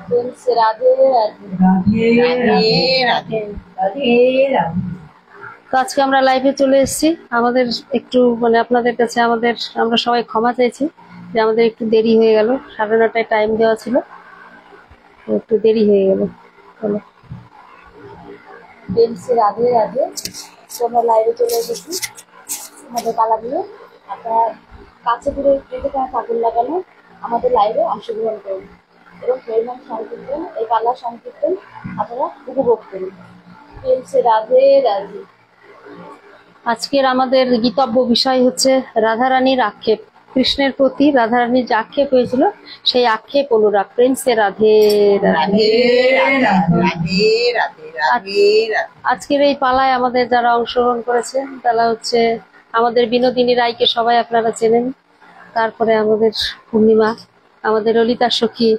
রাধে রাধে রাধে রাধে রাধে। তো আজকে আমরা লাইভে চলে এসেছি। আমাদের একটু মানে আপনাদের কাছে আমরা সবাই ক্ষমা চাইছি যে আমাদের একটু দেরি হয়ে গেল। 9:30টায় টাইম দেওয়া ছিল, একটু দেরি হয়ে গেল। চলো রাধে রাধে। আমরা লাইভে চলে এসেছি। আমাদের পালাগুলো আপনারা কাছে দূরে ঠাকুর লাগানো আমাদের লাইভে অংশগ্রহণ করুন এবং হরিনাম সংকীর্তন, এই পালা সংকীর্তন আপনারা উপভোগ করুন। রাধে রাধে। আজকের আমাদের গীতব্য বিষয় হচ্ছে রাধারানীর আক্ষেপ। কৃষ্ণের প্রতি রাধারানীর যে আক্ষেপ হয়েছিল সেই আক্ষেপ অনুরাগ। প্রেমসে রাধে রাধে রাধে রাধে। আজকের এই পালায় আমাদের যারা অংশগ্রহণ করেছে তারা হচ্ছে আমাদের বিনোদিনী রায়কে সবাই আপনারা চেনেন, তারপরে আমাদের পূর্ণিমা, আমাদের ললিতা সখী,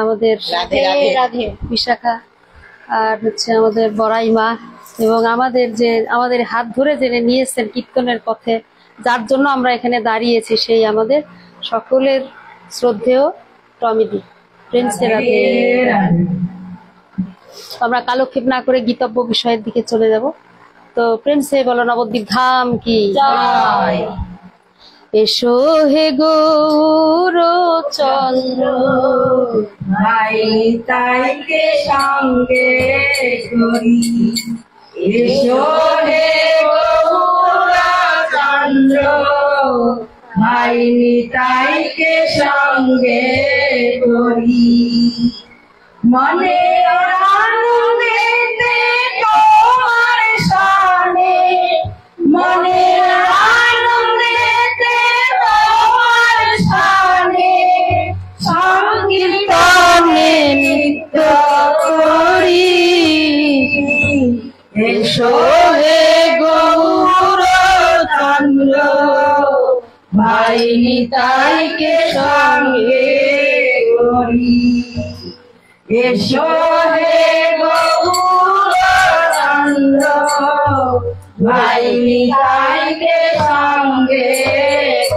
আমাদের রাধে বিশাখা, আর হচ্ছে আমাদের বড়াই মা, এবং আমাদের হাত ধরে জেনে নিয়েছেন কীর্তনের পথে, যার জন্য আমরা এখানে দাঁড়িয়েছি, সেই আমাদের সকলের শ্রদ্ধেয় টমিদি। প্রেমসে রাধে। আমরা কালক্ষেপ না করে গীতব্য বিষয়ের দিকে চলে যাব। তো প্রেমসে বলো নবদ্বীপ ধাম কি জয়। এসো হে গৌর চন্দ্র ভাই তাইকে সঙ্গে করি, এসো হে গৌর চন্দ্র ভাই তাইকে সঙ্গে করি। মনে আনন্দেতে তোমার সানে, মনে আনন্দেতে তোমার সানে সংকীর্তনে নৃত্য করি। এসো হে গৌর চন্দ্র ভাই নিতাইকে সঙ্গে করি, এসো হে গৌর চন্দ্র ভাই নিতাইকে সঙ্গে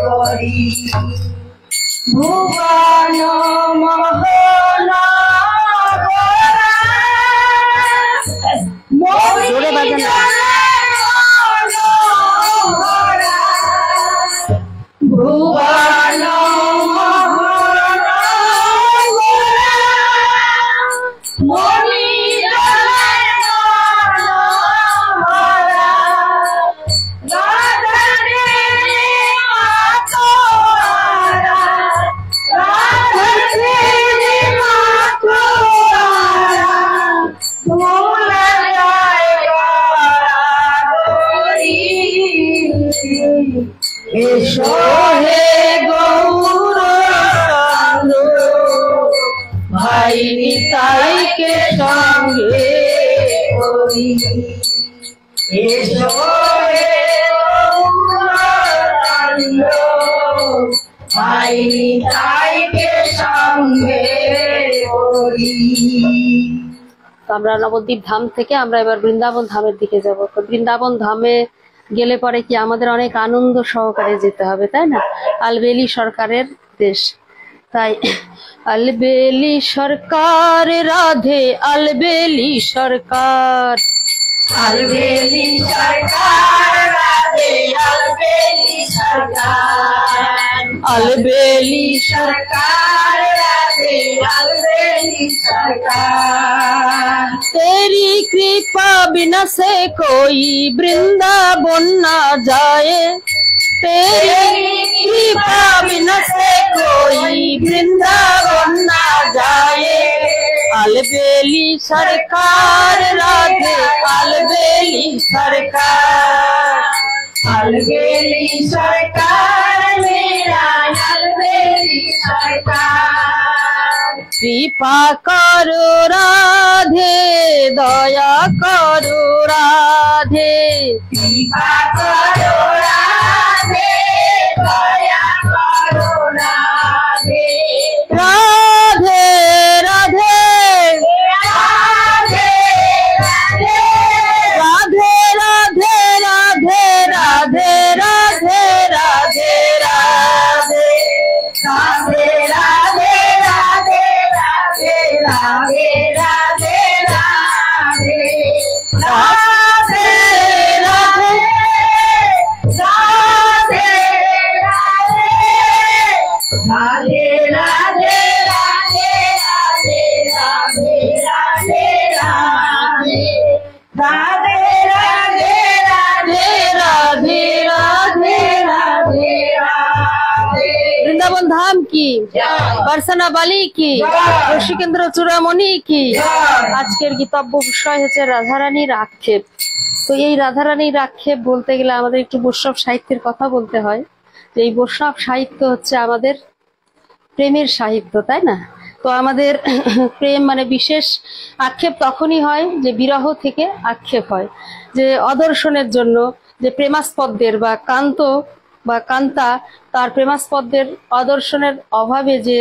করি। ভুবন মোহন জোরে বাজান। ভুবন এসো হে গৌর চন্দ্র ভাই নিতাইকে সঙ্গে করি, এসো হে গৌর চন্দ্র ভাই নিতাইকে সঙ্গে করি। আমরা নবদ্বীপ ধাম থেকে আমরা এবার বৃন্দাবন ধামের দিকে যাব। তো বৃন্দাবন ধামে গেলে পরে কি আমাদের অনেক আনন্দ সহকারে যেতে হবে, তাই না? আলবেলি সরকারের দেশ, তাই আলবেলি সরকার রাধে আলবেলি সরকার, আলবেলি সরকার রাধে আলবেলি সরকার, আলবেলি সরকার রাধে আলবেলি सरकार। तेरी कृपा बिना से कोई वृंदावन ना जाए, तेरी कृपा बिना से कोई वृंदावन ना जाए। अलबेली सरकार राधे अलबेली सरकार, अलबेली सरकार मेरा अलबेली सरकार। कृपा करो राधे दया करो राधे, कृपा करो राधे दया करो राधे। राधे राधे राधे राधे राधे राधे राधे राधे राधे राधे राधे राधे राधे राधे राधे রাধে রাধে রাধে রাধে রাধে রাধে রাধে রাধে রাধে রাধে রাধে রাধে রাধে রাধे রাধे রাধे রাधे राधे राधे राधे वृंदावन धाम की, बरसाना बाली की, ঋষিকেন্দ্র চূড়ামণি কি। আজকের গীতব্য বিষয় হচ্ছে রাধারানীর আক্ষেপ। তো এই রাধারানীর আক্ষেপ বলতে গেলে আমাদের একটু বৈষ্ণব সাহিত্যের কথা বলতে হয়। যে এই বৈষ্ণব সাহিত্য হচ্ছে আমাদের প্রেমের সাহিত্য, তাই না? তো আমাদের প্রেম মানে বিশেষ আক্ষেপ তখনই হয় যে বিরহ থেকে আক্ষেপ হয়, যে অদর্শনের জন্য, যে প্রেমাস্পদদের বা কান্ত বা কান্তা তার প্রেমাস্পদদের অদর্শনের অভাবে যে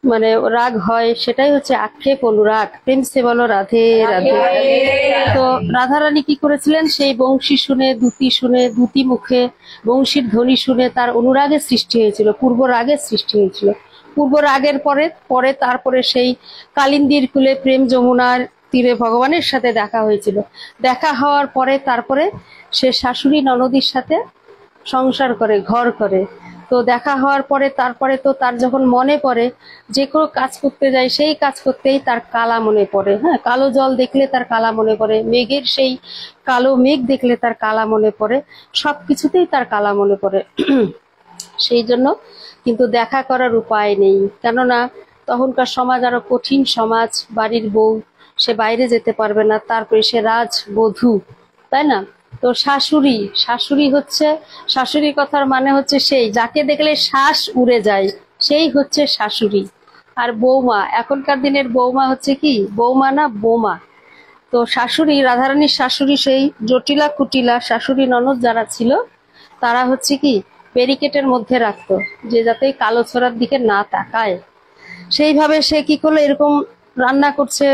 মানে রাগ হয়, সেটাই হচ্ছে আক্ষেপ অনুরাগ। প্রেম সে বলো রাধে রাধে। তো রাধারানী কি করেছিলেন, সেই বংশী শুনে, দ্যুতি শুনে, দ্যুতি মুখে বংশীর ধ্বনি শুনে তার অনুরাগের সৃষ্টি হয়েছিল, পূর্ব রাগের সৃষ্টি হয়েছিল। পূর্ব রাগের পরে তারপরে সেই কালিন্দীর কূলে প্রেম যমুনার তীরে ভগবানের সাথে দেখা হয়েছিল। দেখা হওয়ার পরে তারপরে সে শাশুড়ি ননদীর সাথে সংসার করে, ঘর করে। তো দেখা হওয়ার পরে তারপরে তো তার যখন মনে পড়ে, যে কোনো কাজ করতে যায় সেই কাজ করতেই তার কালা মনে পড়ে। হ্যাঁ, কালো জল দেখলে তার কালা মনে পড়ে, মেঘের সেই কালো মেঘ দেখলে তার কালা মনে পড়ে, সবকিছুতেই তার কালা মনে পড়ে। সেই জন্য কিন্তু দেখা করার উপায় নেই, কেননা তখনকার সমাজ আরো কঠিন সমাজ। বাড়ির বউ, সে বাইরে যেতে পারবে না, তারপরে সে রাজবধূ, তাই না? তো শাশুড়ি হচ্ছে, শাশুড়ি কথার মানে হচ্ছে সেই যাকে দেখলে শ্বাস উড়ে যায়, সেই হচ্ছে শাশুড়ি। আর বৌমা, এখনকার দিনের বৌমা হচ্ছে কি, বৌমা না বোমা। তো শাশুড়ি, রাধারানীর শাশুড়ি, সেই জটিলা কুটিলা শাশুড়ি ননদ যারা ছিল, তারা হচ্ছে কি ব্যারিকেডের মধ্যে রাখতো, যে যাতে কালো ছোড়ার দিকে না তাকায়। সেইভাবে সে কি করলো, এরকম রান্না করছে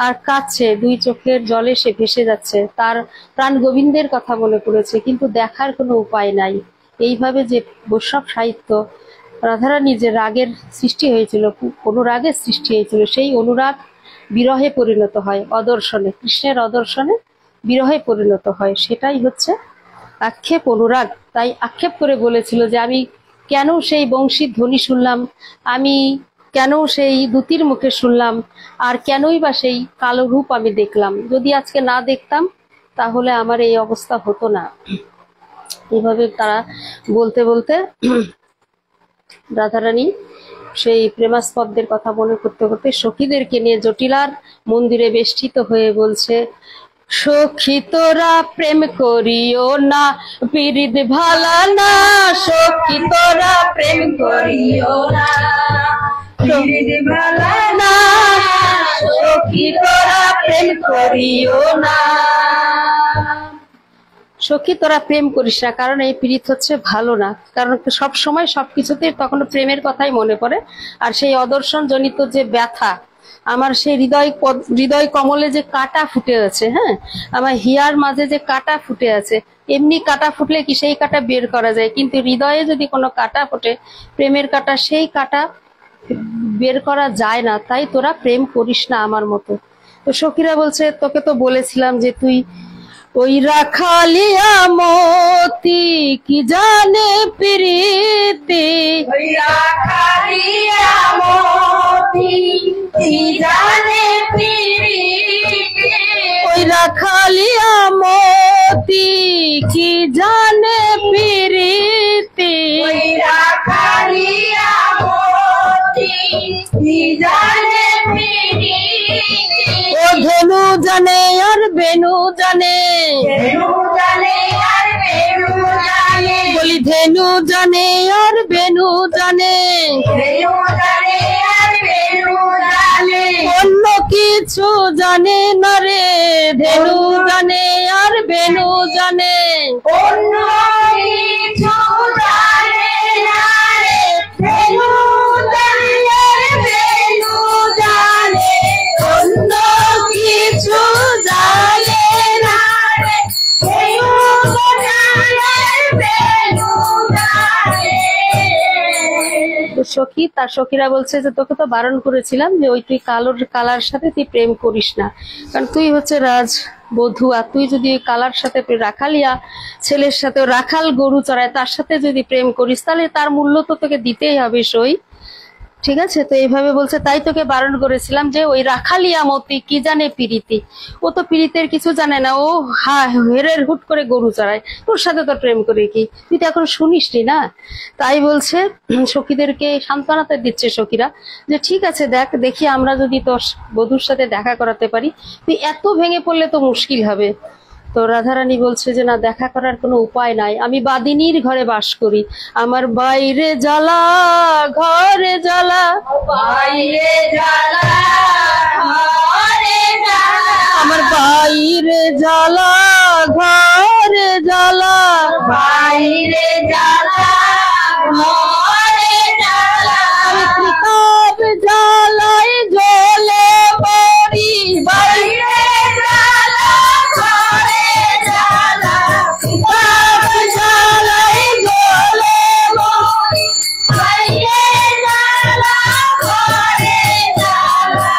আর কাঁদছে, দুই চোখের জলে সে ভেসে যাচ্ছে, তার প্রাণ গোবিন্দের কথা মনে পড়েছে, কিন্তু দেখার কোনো উপায় নাই। এইভাবে যে বৈষ্ণব সাহিত্য, রাধারানী যে রাগের সৃষ্টি হয়েছিল, অনুরাগের সৃষ্টি হয়েছিল, সেই অনুরাগ বিরহে পরিণত হয়, অদর্শনে, কৃষ্ণের অদর্শনে বিরহে পরিণত হয়। সেটাই হচ্ছে আক্ষেপ অনুরাগ। তাই আক্ষেপ করে বলেছিল যে আমি কেন সেই বংশীর ধ্বনি শুনলাম, আমি কেন সেই দ্যুতির মুখে শুনলাম, আর কেনই বা সেই কালো রূপ আমি দেখলাম। যদি আজকে না দেখতাম তাহলে আমার এই অবস্থা হতো না। এইভাবে তারা বলতে বলতে রাধারানী সেই প্রেমাস্পদদের কথা মনে করতে করতে সখীদেরকে নিয়ে জটিলার মন্দিরে বেষ্টিত হয়ে বলছে, সখী তোরা প্রেম করিও না, পীড়িত ভালা না। সখী তোরা প্রেম করিও না, পীড়িত ভালা না। সখী তোরা প্রেম করিও না, সখী তোরা প্রেম করিস না, কারণ এই পীড়িত হচ্ছে ভালো না। কারণ সব সময় সবকিছুতে তখন প্রেমের কথাই মনে পড়ে। আর সেই অদর্শন জনিত যে ব্যথা, আমার সেই হৃদয় কমলে যে কাটা ফুটে আছে, হ্যাঁ, আমার হিয়ার মাঝে যে কাটা ফুটে আছে, এমনি কাটা ফুটলে কি সেই কাটা বের করা যায়, কিন্তু হৃদয়ে যদি কোনো কাটা ফোটে, প্রেমের কাটা, সেই কাটা বের করা যায় না। তাই তোরা প্রেম করিস না আমার মতো। তো সখীরা বলছে, তোকে তো বলেছিলাম যে তুই ওই রাখালিয়া মতি কি জানে প্রীতি, ওই রাখালিয়া মতি কি জানে প্রীতি, ওই রাখালিয়া মতি কি জানে প্রীতি, ওই রাখালিয়া মতি কি জানে প্রীতি। ও ধনু জানে আর বেনু জানে, ধেনু জানে আর বেনু জানে, বলি ধেনু জানে আর বেনু জানে, ধেনু জানে আর বেনু জানে, অন্য কিছু জানে না রে, ধেনু জানে আর বেনু জানে, অন্য কিছু জানে না রে, ধেনু জানে আর বেনু জানে, অন্য কিছু জানে না রে, ধেনু জানে আর বেনু জানে। তো সখী তার সখীরা বলছে যে তোকে তো বারণ করেছিলাম যে ওই তুই কালার সাথে তুই প্রেম করিস না, কারণ তুই হচ্ছে রাজ বধূ, আর তুই যদি ওই কালার সাথে রাখালিয়া ছেলের সাথে রাখাল গরু চড়ায় তার সাথে যদি প্রেম করিস তাহলে তার মূল্য তো তোকে দিতেই হবে সই। ঠিক আছে, তো এইভাবে বলছে তাই তোকে বারণ করেছিলাম যে ওই রাখালিয়া মতি কি জানে পিরিতি, ও তো পিরিতের কিছু জানে না, ও হেরের হুট করে গরু চড়ায়, তোর সাথে তো প্রেম করে কি, তুই তো এখন শুনিসনি না। তাই বলছে সখীদেরকে সান্ত্বনাতে দিচ্ছে সখীরা যে ঠিক আছে দেখি আমরা যদি তোর বধূর সাথে দেখা করাতে পারি, তুই এত ভেঙে পড়লে তো মুশকিল হবে। তো রাধারানী বলছে যে না, দেখা করার কোনো উপায় নাই, আমি বাদিনীর ঘরে বাস করি, আমার বাইরে জ্বালা ঘরে জ্বালা, বাইরে জ্বালা ঘরে জ্বালা, আমার বাইরে জ্বালা ঘরে জ্বালা, বাইরে জ্বালা ঘরে জ্বালা, আমি কিতাব জ্বালাই জ্বলে মরি, বাইরে জ্বালা ঘরে জ্বালা, কিতাব জ্বালাই জ্বলে মরি, বাইরে জ্বালা ঘরে জ্বালা।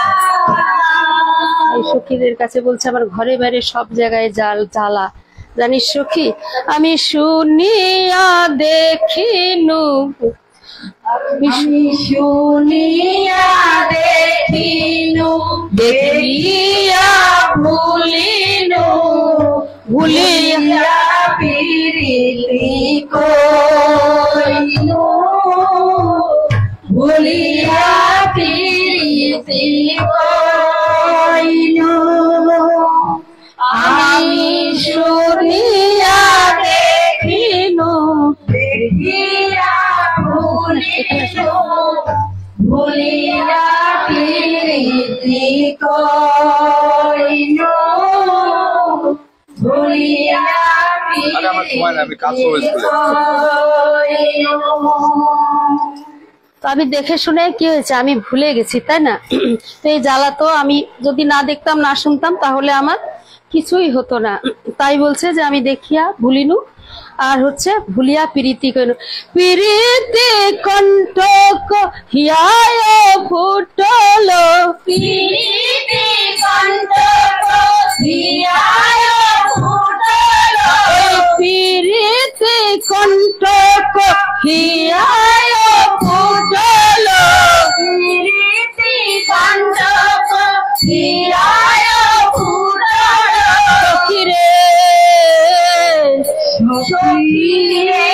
এই সখীদের কাছে বলছে আমার ঘরে বাইরে সব জায়গায় জ্বালা। জানিস সখী, আমি শুনিয়া দেখিনু, আমি শুনিয়া দেখিনু, দেখিয়া ভুলিনু, ভুলিয়া প্রীতি কইনু, ভুলিয়া প্রীতি কইনু। আমি শুনিয়া দেখিনু, দেখিয়া ভুলিনু, ভুলিয়া প্রীতি কইনু, ভুলিয়া আরে আমার সময় না, আমি কাজ করবো স্কুলে। কইনু। তো আমি দেখে শুনে কি হয়েছে, আমি ভুলে গেছি তাই না। তো এই জ্বালা তো আমি যদি না দেখতাম না শুনতাম তাহলে আমার কিছুই হতো না। তাই বলছে যে আমি দেখিয়া ভুলিনু, আর হচ্ছে ভুলিয়া প্রীতি কইনু, প্রীতি কণ্ঠক হিয়ায় ফুটলো, প্রীতি কণ্ঠক হিয়ায় ফুটলো, প্রীতি কণ্ঠক হিয়ায় ফুটলো, প্রীতি কণ্ঠক হিয়ায় ফুটলো, সখী রে সখী রে।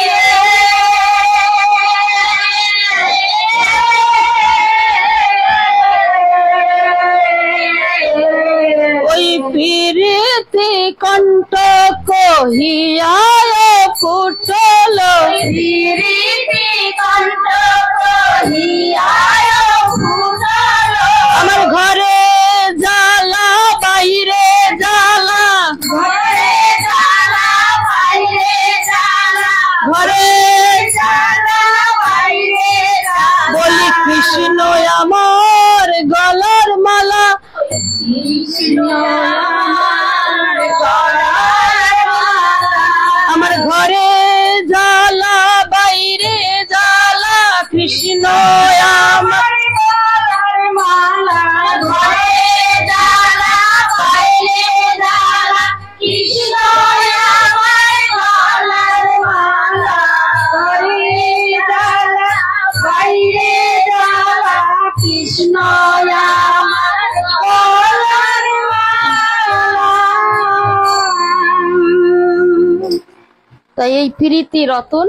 ওই প্রীতি কণ্ঠক হিয়ায় ফুটলো, প্রীতি কণ্ঠক হিয়ায় ফুটলো, আমার ঘরে জ্বালা বাইরে জ্বালা, ঘরে জ্বালা বাইরে জ্বালা, ঘরে জ্বালা বাইরে জ্বালা, বলি কৃষ্ণ আমার গলার মালা, কৃষ্ণ আমার গলার মালা, আমার ঘরে জ্বালা বাইরে জ্বালা, কৃষ্ণ আমার গলার মালা, ঘরে জ্বালা বাইরে জ্বালা, কৃষ্ণ আমার গলার মালা, ঘরে জ্বালা বাইরে জ্বালা, কৃষ্ণ আমার গলার মালা। তাই এই প্রীতি রতন।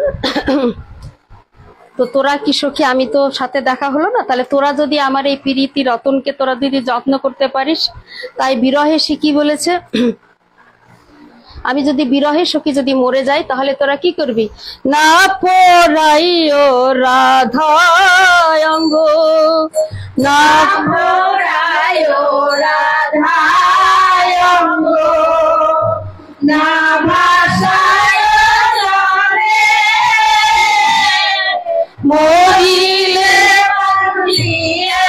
তো তোরা কি সখী, আমি তো সাথে দেখা হলো না, তাহলে তোরা যদি আমার এই প্রীতি রতনকে তোরা যদি যত্ন করতে পারিস, তাই বিরহে সখী বলেছে আমি যদি বিরহে সখী যদি মরে যাই তাহলে তোরা কি করবি, না পরাইও রাধা অঙ্গ, না পোড়ায় রাধায় অঙ্গ, না ভাষায় জলে, মরিলে বন্দিয়ে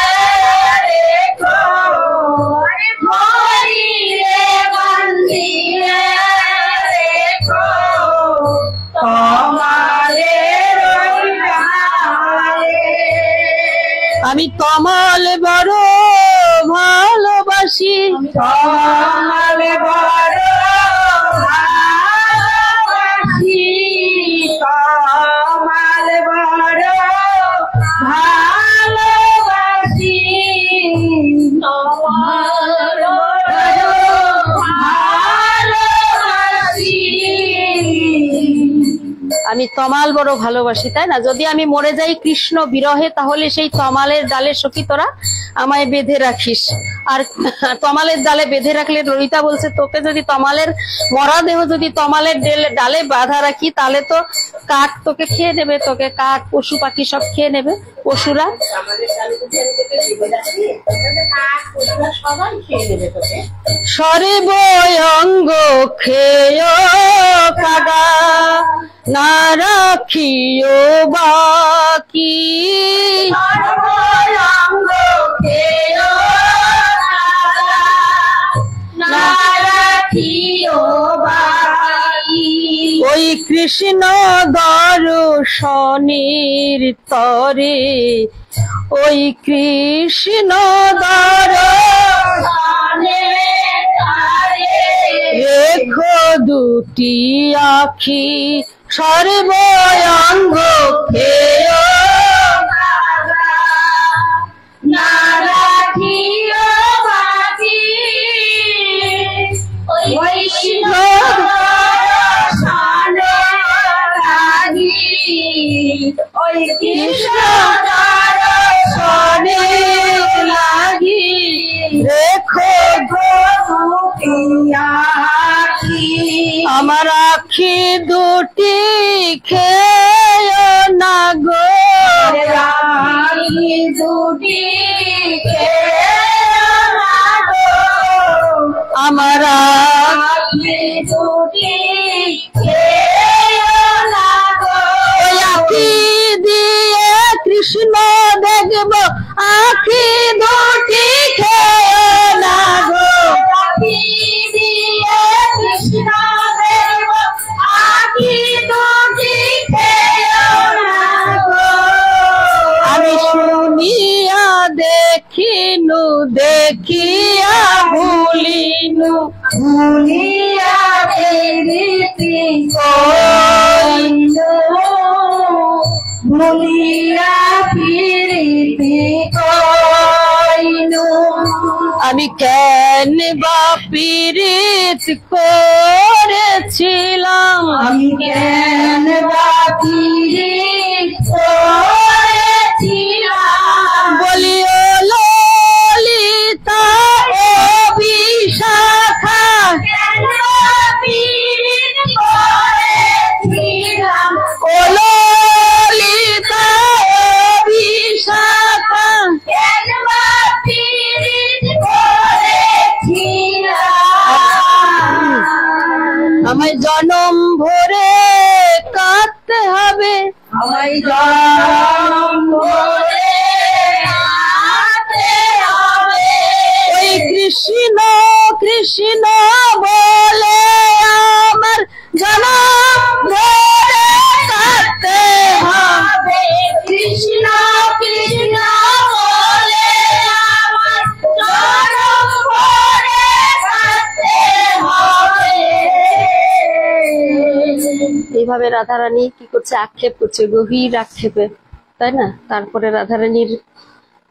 রেখো, মরিলে বন্দিয়ে রেখো, তোমারে রইলারে। আমি তমাল বড় ভালোবাসি, তমাল বড় ভালোবাসি, তমাল বড় ভালোবাসি, তমাল বড় ভালোবাসি। আমি তমাল বড় ভালোবাসি, তাই না? যদি আমি মরে যাই কৃষ্ণ বিরহে, তাহলে সেই তমালের ডালে সখী তোরা আমায় বেঁধে রাখিস। আর তমালের ডালে বেঁধে রাখলে, ললিতা বলছে তোকে যদি তমালের মরা দেহ যদি তমালের ডালে বাঁধা রাখি, তাহলে তো কাক তোকে খেয়ে নেবে, তোকে কাক পশু পাখি সব খেয়ে নেবে, পশুরা। সর্ব অঙ্গ খেয় কাগা, না রাখিও বাকি, সর্বঙ্গ খেয় না রাখিও বাকি। ওই কৃষ্ণ দর্শনের তরে, ওই কৃষ্ণ দর্শনে তারে রেখো দুটি আখি, সর্ব অঙ্গ খেয় না রাখিও বাকি। ওই কৃষ্ণ দর্শনে লাগি, ওই কৃষ্ণ দর্শনে লাগি রেখো দুটি আখি। আমার আখি দুটি খেয় না গো, রাখি দুটি খেয় না গো, আমার রাখি দুটি খেয় না গো। ওই আখি দিয়ে কৃষ্ণ দেখব, আখি দুটি খেয় না গো, রাখি দিয়ে কৃষ্ণ দেব, আখি দুটি খেয় না গো। আমি শুনিয়া দেখিনু, দেখিয়া ভুলিনু, ভুলিয়া দেখিতি কইনু, ভুলিয়া ফিরিতি কইনু। আমি কেন বা পীড়িত করেছিলাম, আমি কেন বাকি করেছিলাম, বলিও ললিতা ও বিশাখা, কেন পীড়িত করেছিলাম, ও ললিতা ও বিশাখা, কেন পীড়িত করেছিলাম। আমায় জনম ভরে কাঁদতে হবে, আমায় জনম ভরে কাঁদতে হবে। ওই কৃষ্ণ কৃষ্ণ বলে আমার জনম ভরে কাঁদতে হবে, কৃষ্ণ কৃষ্ণ বলে আমার জনম ভরে কাঁদতে হবে। এইভাবে রাধারানী কি করছে, আক্ষেপ করছে, গভীর আক্ষেপে, তাই না? তারপরে রাধারানীর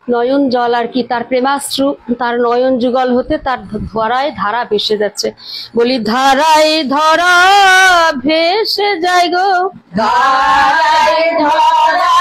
নয়ন জল আর কি, তার প্রেমাশ্রু, তার নয়ন যুগল হতে তার ধরায় ধারা ভেসে যাচ্ছে। বলি ধারায় ধরা ভেসে যায় গো, ধারায় ধরা